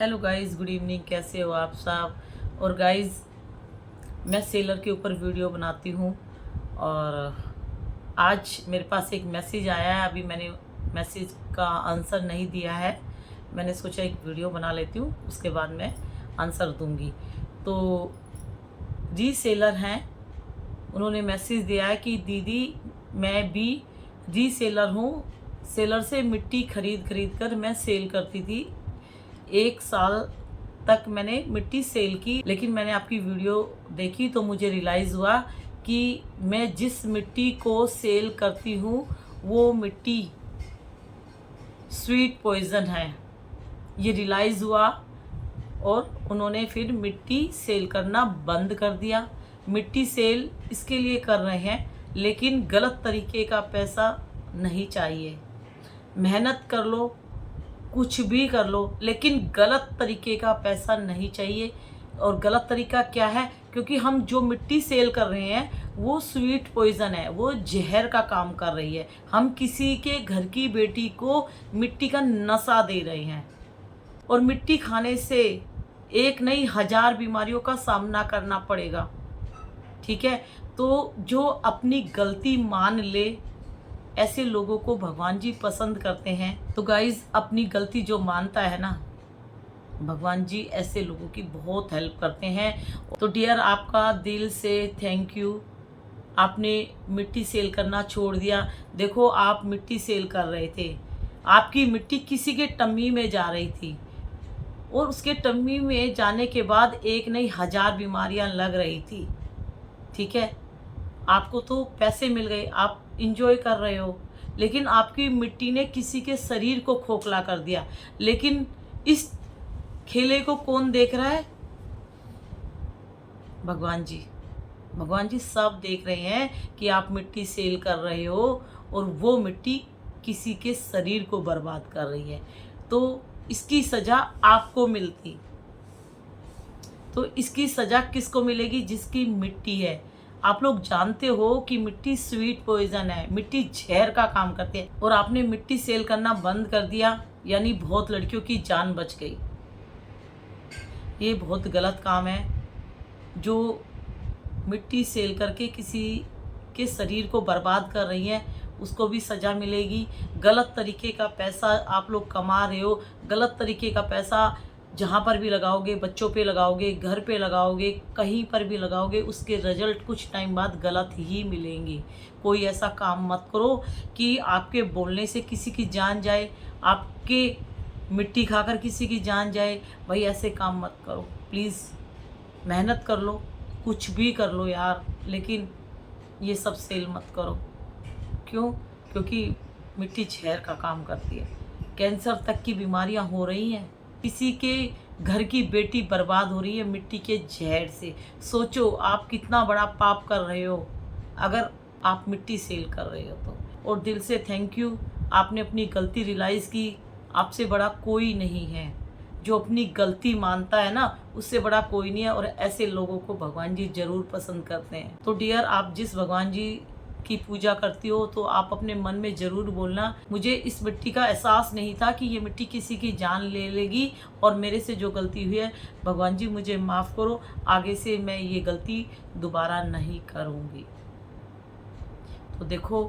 Hello guys, good evening. कैसे हो आप सब। और गाइस, मैं सेलर के ऊपर वीडियो बनाती हूँ और आज मेरे पास एक मैसेज आया है। अभी मैंने मैसेज का आंसर नहीं दिया है। मैंने सोचा एक वीडियो बना लेती हूँ, उसके बाद मैं आंसर दूँगी। तो रीसेलर हैं, उन्होंने मैसेज दिया है कि दीदी मैं भी रीसेलर हूँ। सेलर से मिट्टी खरीद खरीद कर मैं सेल करती थी। 1 साल तक मैंने मिट्टी सेल की, लेकिन मैंने आपकी वीडियो देखी तो मुझे रियलाइज़ हुआ कि मैं जिस मिट्टी को सेल करती हूँ वो मिट्टी स्वीट पॉइज़न है। ये रियलाइज़ हुआ और उन्होंने फिर मिट्टी सेल करना बंद कर दिया। मिट्टी सेल इसके लिए कर रहे हैं, लेकिन गलत तरीके का पैसा नहीं चाहिए। मेहनत कर लो, कुछ भी कर लो, लेकिन गलत तरीके का पैसा नहीं चाहिए। और गलत तरीका क्या है? क्योंकि हम जो मिट्टी सेल कर रहे हैं वो स्वीट पॉइज़न है, वो जहर का काम कर रही है। हम किसी के घर की बेटी को मिट्टी का नशा दे रहे हैं और मिट्टी खाने से एक नहीं 1000 बीमारियों का सामना करना पड़ेगा। ठीक है, तो जो अपनी गलती मान ले, ऐसे लोगों को भगवान जी पसंद करते हैं। तो गाइज, अपनी गलती जो मानता है ना, भगवान जी ऐसे लोगों की बहुत हेल्प करते हैं। तो डियर, आपका दिल से थैंक यू। आपने मिट्टी सेल करना छोड़ दिया। देखो, आप मिट्टी सेल कर रहे थे, आपकी मिट्टी किसी के टम्मी में जा रही थी और उसके टम्मी में जाने के बाद एक नहीं 1000 बीमारियां लग रही थी। ठीक है, आपको तो पैसे मिल गए, आप इंजॉय कर रहे हो, लेकिन आपकी मिट्टी ने किसी के शरीर को खोखला कर दिया। लेकिन इस खेले को कौन देख रहा है? भगवान जी। भगवान जी सब देख रहे हैं कि आप मिट्टी सेल कर रहे हो और वो मिट्टी किसी के शरीर को बर्बाद कर रही है। तो इसकी सज़ा आपको मिलती। तो इसकी सज़ा किसको मिलेगी? जिसकी मिट्टी है। आप लोग जानते हो कि मिट्टी स्वीट पॉइजन है, मिट्टी जहर का काम करती है, और आपने मिट्टी सेल करना बंद कर दिया, यानी बहुत लड़कियों की जान बच गई। ये बहुत गलत काम है। जो मिट्टी सेल करके किसी के शरीर को बर्बाद कर रही है, उसको भी सज़ा मिलेगी। गलत तरीके का पैसा आप लोग कमा रहे हो, गलत तरीके का पैसा जहाँ पर भी लगाओगे, बच्चों पे लगाओगे, घर पे लगाओगे, कहीं पर भी लगाओगे, उसके रिजल्ट कुछ टाइम बाद गलत ही मिलेंगे। कोई ऐसा काम मत करो कि आपके बोलने से किसी की जान जाए, आपके मिट्टी खाकर किसी की जान जाए। भाई, ऐसे काम मत करो प्लीज़। मेहनत कर लो, कुछ भी कर लो यार, लेकिन ये सब सेल मत करो। क्यों? क्योंकि मिट्टी जहर का काम करती है। कैंसर तक की बीमारियां हो रही हैं, किसी के घर की बेटी बर्बाद हो रही है मिट्टी के जहर से। सोचो आप कितना बड़ा पाप कर रहे हो अगर आप मिट्टी सेल कर रहे हो तो। और दिल से थैंक यू, आपने अपनी गलती रियलाइज़ की। आपसे बड़ा कोई नहीं है। जो अपनी गलती मानता है ना, उससे बड़ा कोई नहीं है, और ऐसे लोगों को भगवान जी ज़रूर पसंद करते हैं। तो डियर, आप जिस भगवान जी की पूजा करती हो तो आप अपने मन में ज़रूर बोलना, मुझे इस मिट्टी का एहसास नहीं था कि ये मिट्टी किसी की जान ले लेगी, और मेरे से जो गलती हुई है भगवान जी मुझे माफ़ करो, आगे से मैं ये गलती दोबारा नहीं करूँगी। तो देखो,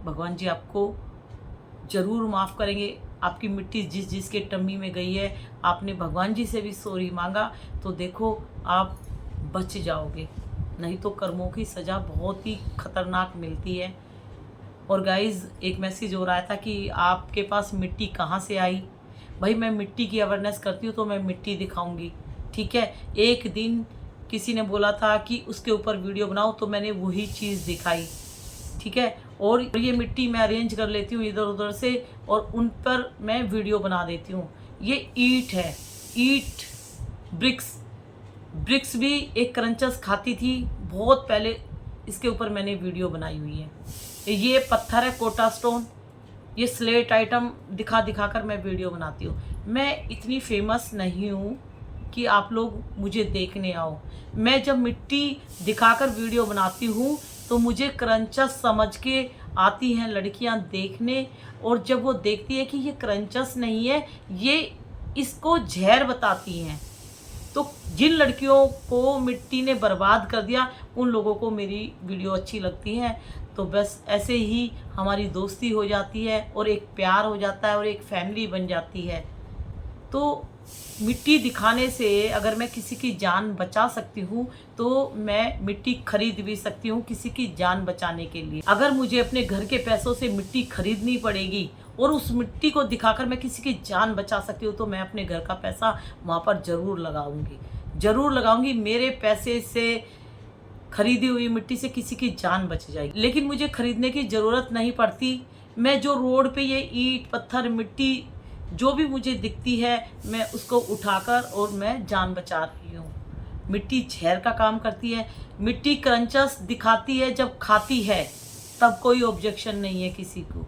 भगवान जी आपको ज़रूर माफ़ करेंगे। आपकी मिट्टी जिस जिसके टम्मी में गई है, आपने भगवान जी से भी सॉरी मांगा, तो देखो आप बच जाओगे, नहीं तो कर्मों की सज़ा बहुत ही खतरनाक मिलती है। और गाइज़, एक मैसेज हो रहा था कि आपके पास मिट्टी कहाँ से आई। भाई, मैं मिट्टी की अवेयरनेस करती हूँ तो मैं मिट्टी दिखाऊंगी। ठीक है, एक दिन किसी ने बोला था कि उसके ऊपर वीडियो बनाओ, तो मैंने वही चीज़ दिखाई। ठीक है, और ये मिट्टी मैं अरेंज कर लेती हूँ इधर उधर से, और उन पर मैं वीडियो बना देती हूँ। ये ईंट है, ईंट, ब्रिक्स। ब्रिक्स भी एक क्रंचस खाती थी बहुत पहले, इसके ऊपर मैंने वीडियो बनाई हुई है। ये पत्थर है, कोटा स्टोन, ये स्लेट आइटम दिखा दिखा कर मैं वीडियो बनाती हूँ। मैं इतनी फेमस नहीं हूँ कि आप लोग मुझे देखने आओ। मैं जब मिट्टी दिखाकर वीडियो बनाती हूँ तो मुझे क्रंचस समझ के आती हैं लड़कियां देखने, और जब वो देखती है कि ये क्रंचस नहीं है, ये इसको जहर बताती हैं। तो जिन लड़कियों को मिट्टी ने बर्बाद कर दिया, उन लोगों को मेरी वीडियो अच्छी लगती है। तो बस ऐसे ही हमारी दोस्ती हो जाती है और एक प्यार हो जाता है और एक फैमिली बन जाती है। तो मिट्टी दिखाने से अगर मैं किसी की जान बचा सकती हूँ, तो मैं मिट्टी खरीद भी सकती हूँ किसी की जान बचाने के लिए। अगर मुझे अपने घर के पैसों से मिट्टी खरीदनी पड़ेगी और उस मिट्टी को दिखाकर मैं किसी की जान बचा सकती हूँ, तो मैं अपने घर का पैसा वहाँ पर ज़रूर लगाऊंगी। मेरे पैसे से खरीदी हुई मिट्टी से किसी की जान बच जाएगी। लेकिन मुझे खरीदने की ज़रूरत नहीं पड़ती। मैं जो रोड पे ये ईंट पत्थर मिट्टी जो भी मुझे दिखती है, मैं उसको उठाकर और मैं जान बचा रही हूँ। मिट्टी जहर का काम करती है। मिट्टी क्रंचस दिखाती है जब खाती है, तब कोई ऑब्जेक्शन नहीं है किसी को।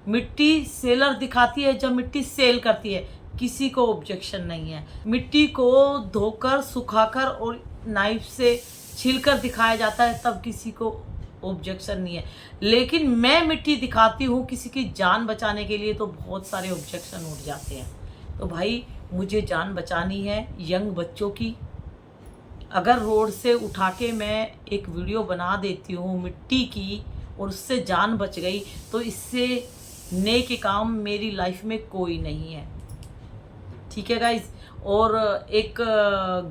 मिट्टी सेलर दिखाती है जब मिट्टी सेल करती है, किसी को ऑब्जेक्शन नहीं है। मिट्टी को धोकर सुखाकर और नाइफ से छीलकर दिखाया जाता है, तब किसी को ऑब्जेक्शन नहीं है। लेकिन मैं मिट्टी दिखाती हूँ किसी की जान बचाने के लिए, तो बहुत सारे ऑब्जेक्शन उठ जाते हैं। तो भाई मुझे जान बचानी है यंग बच्चों की। अगर रोड से उठा के मैं एक वीडियो बना देती हूँ मिट्टी की और उससे जान बच गई, तो इससे नेक काम मेरी लाइफ में कोई नहीं है। ठीक है गाइस। और एक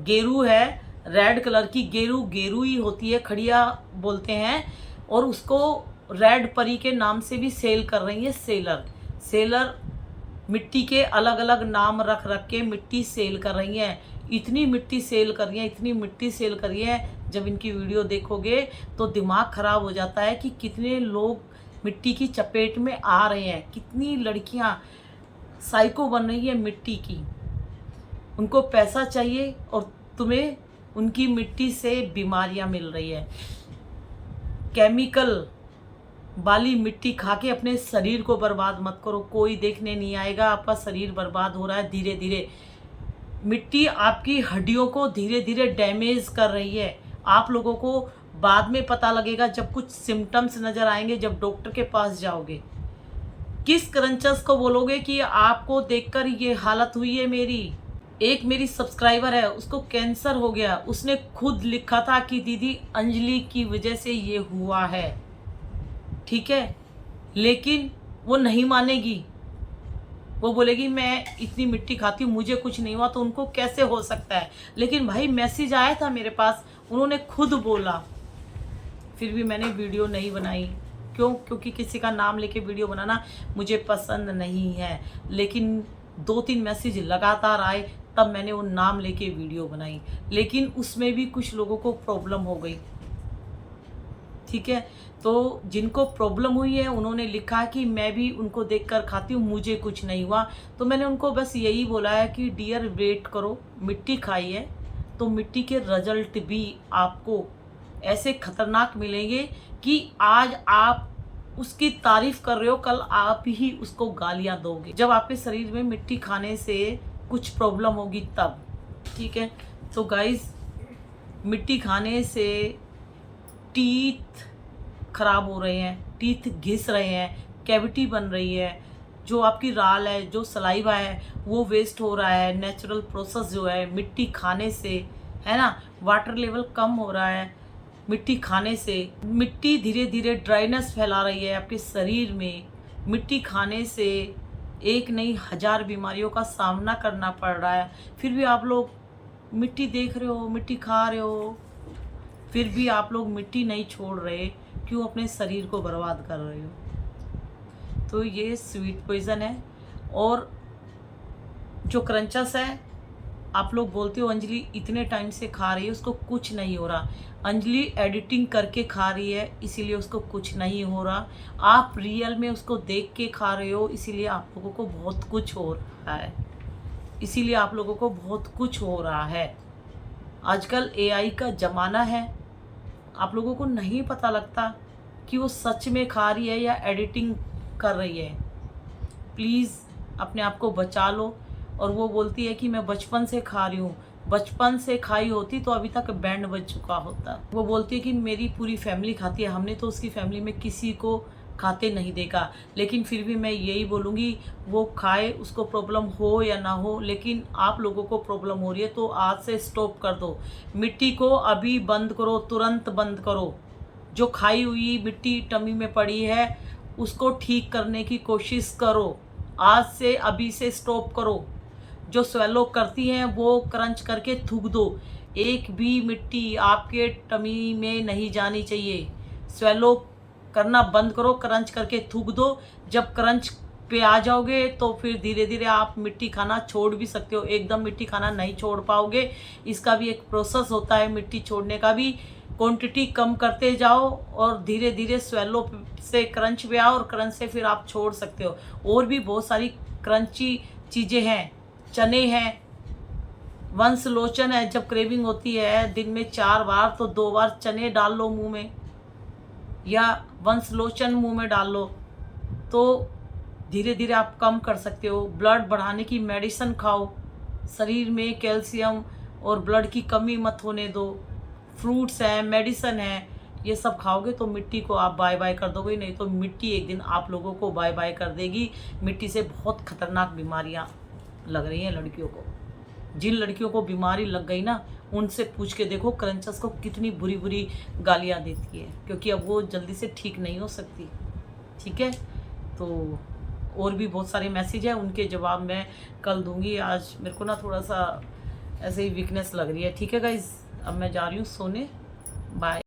गेरू है, रेड कलर की गेरू ही होती है, खड़िया बोलते हैं, और उसको रेड परी के नाम से भी सेल कर रही है सेलर मिट्टी के अलग अलग नाम रख के मिट्टी सेल कर रही हैं। इतनी मिट्टी सेल कर रही है, जब इनकी वीडियो देखोगे तो दिमाग ख़राब हो जाता है कि कितने लोग मिट्टी की चपेट में आ रहे हैं, कितनी लड़कियां साइको बन रही है मिट्टी की। उनको पैसा चाहिए और तुम्हें उनकी मिट्टी से बीमारियां मिल रही है। केमिकल वाली मिट्टी खा के अपने शरीर को बर्बाद मत करो। कोई देखने नहीं आएगा, आपका शरीर बर्बाद हो रहा है धीरे धीरे। मिट्टी आपकी हड्डियों को धीरे धीरे डैमेज कर रही है। आप लोगों को बाद में पता लगेगा जब कुछ सिम्टम्स नज़र आएंगे, जब डॉक्टर के पास जाओगे। किस क्रंचस को बोलोगे कि आपको देखकर ये हालत हुई है मेरी। एक मेरी सब्सक्राइबर है, उसको कैंसर हो गया। उसने खुद लिखा था कि दीदी अंजलि की वजह से ये हुआ है। ठीक है, लेकिन वो नहीं मानेगी। वो बोलेगी मैं इतनी मिट्टी खाती हूँ, मुझे कुछ नहीं हुआ, तो उनको कैसे हो सकता है। लेकिन भाई मैसेज आया था मेरे पास, उन्होंने खुद बोला। फिर भी मैंने वीडियो नहीं बनाई। क्यों? क्योंकि किसी का नाम लेके वीडियो बनाना मुझे पसंद नहीं है। लेकिन 2-3 मैसेज लगातार आए, तब मैंने वो नाम लेके वीडियो बनाई। लेकिन उसमें भी कुछ लोगों को प्रॉब्लम हो गई। ठीक है, तो जिनको प्रॉब्लम हुई है उन्होंने लिखा कि मैं भी उनको देखकर खाती हूँ, मुझे कुछ नहीं हुआ। तो मैंने उनको बस यही बोला है कि डियर वेट करो, मिट्टी खाई है तो मिट्टी के रिजल्ट भी आपको ऐसे खतरनाक मिलेंगे कि आज आप उसकी तारीफ कर रहे हो, कल आप ही उसको गालियां दोगे। जब आपके शरीर में मिट्टी खाने से कुछ प्रॉब्लम होगी तब। ठीक है, तो गाइस मिट्टी खाने से टीथ खराब हो रहे हैं, टीथ घिस रहे हैं, कैविटी बन रही है, जो आपकी राल है, जो सलाइवा है, वो वेस्ट हो रहा है। नेचुरल प्रोसेस जो है मिट्टी खाने से, है ना, वाटर लेवल कम हो रहा है मिट्टी खाने से। मिट्टी धीरे धीरे ड्राइनेस फैला रही है आपके शरीर में। मिट्टी खाने से एक नहीं 1000 बीमारियों का सामना करना पड़ रहा है। फिर भी आप लोग मिट्टी देख रहे हो, मिट्टी खा रहे हो, फिर भी आप लोग मिट्टी नहीं छोड़ रहे। क्यों? अपने शरीर को बर्बाद कर रहे हो। तो ये स्वीट पॉइजन है। और जो क्रंचस है, आप लोग बोलते हो अंजलि इतने टाइम से खा रही है, उसको कुछ नहीं हो रहा। अंजलि एडिटिंग करके खा रही है, इसीलिए उसको कुछ नहीं हो रहा। आप रियल में उसको देख के खा रहे हो, इसीलिए आप लोगों को बहुत कुछ हो रहा है। इसीलिए आप लोगों को बहुत कुछ हो रहा है। आजकल AI का ज़माना है। आप लोगों को नहीं पता लगता कि वो सच में खा रही है या एडिटिंग कर रही है। प्लीज़ अपने आप को बचा लो। और वो बोलती है कि मैं बचपन से खा रही हूँ। बचपन से खाई होती तो अभी तक बैंड बज चुका होता। वो बोलती है कि मेरी पूरी फैमिली खाती है। हमने तो उसकी फैमिली में किसी को खाते नहीं देखा। लेकिन फिर भी मैं यही बोलूँगी, वो खाए, उसको प्रॉब्लम हो या ना हो, लेकिन आप लोगों को प्रॉब्लम हो रही है तो आज से स्टॉप कर दो। मिट्टी को अभी बंद करो, तुरंत बंद करो। जो खाई हुई मिट्टी टमी में पड़ी है उसको ठीक करने की कोशिश करो। आज से अभी से स्टॉप करो। जो स्वेलो करती हैं वो क्रंच करके थूक दो। एक भी मिट्टी आपके टमी में नहीं जानी चाहिए। स्वेलो करना बंद करो, क्रंच करके थूक दो। जब क्रंच पे आ जाओगे तो फिर धीरे धीरे आप मिट्टी खाना छोड़ भी सकते हो। एकदम मिट्टी खाना नहीं छोड़ पाओगे, इसका भी एक प्रोसेस होता है मिट्टी छोड़ने का भी। क्वांटिटी कम करते जाओ और धीरे धीरे स्वेलो से क्रंच पे आओ और क्रंच से फिर आप छोड़ सकते हो। और भी बहुत सारी क्रंची चीज़ें हैं, चने हैं, वंश लोचन है। जब क्रेविंग होती है दिन में 4 बार तो 2 बार चने डाल लो मुंह में, या वंश लोचन मुंह में डाल लो, तो धीरे धीरे आप कम कर सकते हो। ब्लड बढ़ाने की मेडिसिन खाओ, शरीर में कैल्शियम और ब्लड की कमी मत होने दो। फ्रूट्स हैं, मेडिसिन है, ये सब खाओगे तो मिट्टी को आप बाय बाय कर दोगे। नहीं तो मिट्टी एक दिन आप लोगों को बाय बाय कर देगी। मिट्टी से बहुत खतरनाक बीमारियां लग रही हैं लड़कियों को। जिन लड़कियों को बीमारी लग गई ना, उनसे पूछ के देखो क्रंचस को कितनी बुरी बुरी गालियां देती है, क्योंकि अब वो जल्दी से ठीक नहीं हो सकती। ठीक है, तो और भी बहुत सारे मैसेज हैं, उनके जवाब मैं कल दूंगी। आज मेरे को ना थोड़ा सा ऐसे ही वीकनेस लग रही है। ठीक है गाइज, अब मैं जा रही हूँ सोने। बाय।